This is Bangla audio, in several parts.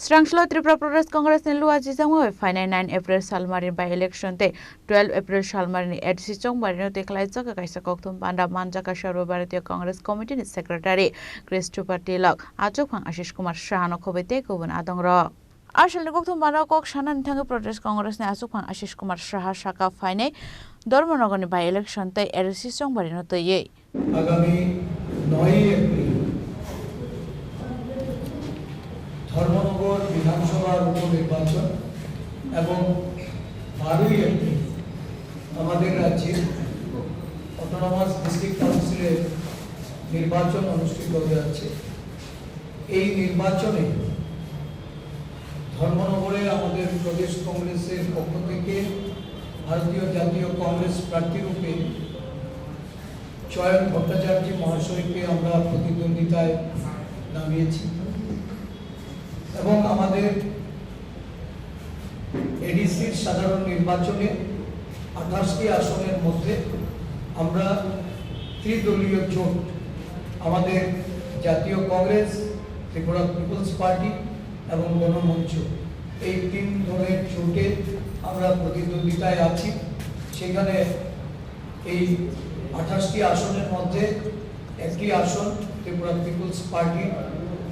Srangshlo Tripura Progress Congress in Luajizang Final 9 April Salmarin by election day 12 April Salmarin EDC Chong Marino Teklaizaka Kaisakoktum Banda Manjaka Sharu Bharatiya Congress Committee Secretary Christopher Tilak Ajokpang Ashish Kumar Shahano Kobete Gubun Adongra Ashal Goktum Banakok Shanan Tanga Progress Congress ne Asukpang Ashish Kumar Shaha Shaka Fine Dormonogoni by election day EDC Chong Marino Toye Agami 9 April Dharmanagar বিধানসভার উপনির্বাচন এবং 12 এপ্রিল আমাদের রাজ্যের অটোনমাস ডিস্ট্রিক্ট কাউন্সিলের নির্বাচন অনুষ্ঠিত হতে যাচ্ছে। এই নির্বাচনে ধর্মনগরে আমাদের প্রদেশ কংগ্রেসের পক্ষ থেকে ভারতীয় জাতীয় কংগ্রেস প্রার্থী রূপে চয়ন ভট্টাচার্য মহাশয়কে আমরা প্রতিদ্বন্দ্বিতায় নামিয়েছি এবং আমাদের এডিসির সাধারণ নির্বাচনে 28টি আসনের মধ্যে আমরা ত্রিদলীয় জোট আমাদের জাতীয় কংগ্রেস, ত্রিপুরা পিপলস পার্টি এবং গণমঞ্চ এই তিন দলের জোটে আমরা প্রতিদ্বন্দ্বিতায় আছি। সেখানে এই 28টি আসনের মধ্যে একটি আসন ত্রিপুরা পিপলস পার্টির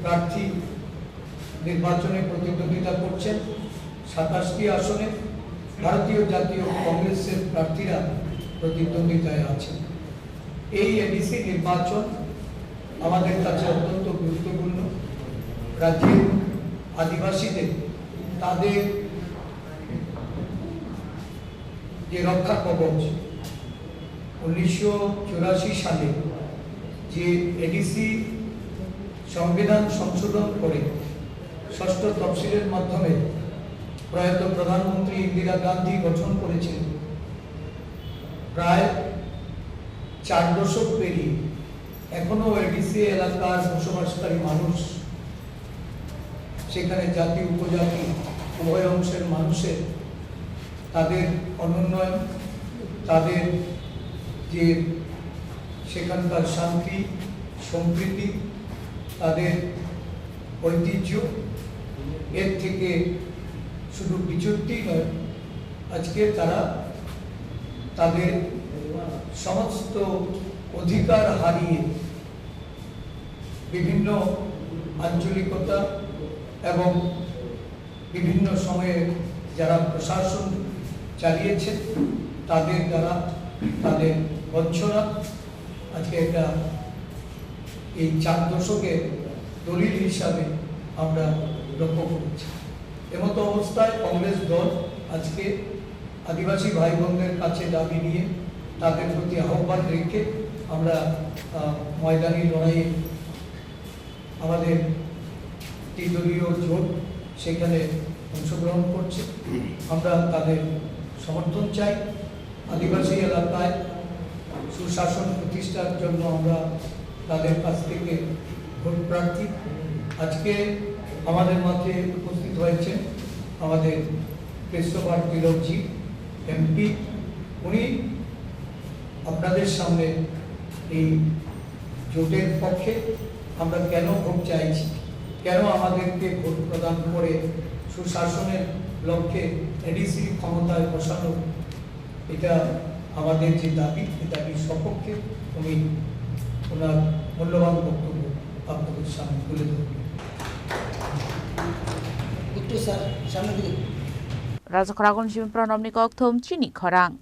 প্রার্থী নির্বাচনে প্রতিদ্বন্দ্বিতা করছেন। 27টি আসনে ভারতীয় জাতীয় কংগ্রেসের প্রার্থীরা প্রতিদ্বন্দ্বিতায় আছেন। এই এডিসি নির্বাচন আমাদের কাছে অত্যন্ত গুরুত্বপূর্ণ। রাজ্যের আদিবাসীদের তাদের যে রক্ষা কবচ 1984 সালে যে এডিসি সংবিধান সংশোধন করে ষষ্ঠ তফসিলের মাধ্যমে প্রয়াত প্রধানমন্ত্রী ইন্দিরা গান্ধী গঠন করেছিলেন, প্রায় 4 দশক পেরিয়ে এখনো এডিসি এলাকার বসবাসকারী মানুষ, সেখানে জাতি উপজাতি উভয় অংশের মানুষের তাদের অনুন্নয়ন, তাদের যে সেখানকার শান্তি সম্প্রীতি, তাদের ঐতিহ্য, এর থেকে শুধু বিচ্যুতি নয়, আজকে তারা তাদের সমস্ত অধিকার হারিয়ে বিভিন্ন আঞ্চলিকতা এবং বিভিন্ন সময়ে যারা প্রশাসন চালিয়েছেন তাদের দ্বারা তাদের বঞ্চনা আজকে এটা এই 4 দশকের দলিল হিসাবে আমরা লক্ষ্য করেছি। এমতো অবস্থায় কংগ্রেস দল আজকে আদিবাসী ভাই বোনদের কাছে দাবি নিয়ে তাদের প্রতি আহ্বান রেখে আমরা ময়দানি লড়াইয়ে আমাদের ত্রিদলীয় জোট সেখানে অংশগ্রহণ করছে। আমরা তাদের সমর্থন চাই। আদিবাসী এলাকায় সুশাসন প্রতিষ্ঠার জন্য আমরা তাদের কাছ থেকে ভোট প্রার্থী। আজকে আমাদের মধ্যে উপস্থিত হয়েছেন আমাদের ক্রিস্টোফার তিলকজি এমপি। উনি আপনাদের সামনে এই জোটের পক্ষে আমরা কেন ভোট চাইছি, কেন আমাদেরকে ভোট প্রদান করে সুশাসনের লক্ষ্যে এডিসি ক্ষমতায় বসানো, এটা আমাদের যে দাবি, এই দাবির সপক্ষে উনি ওনার মূল্যবান বক্তব্য আপনাদের সামনে তুলে ধরবেন। Raja Khorang Kon Shim Pranom Nikok Thom Chini Khorang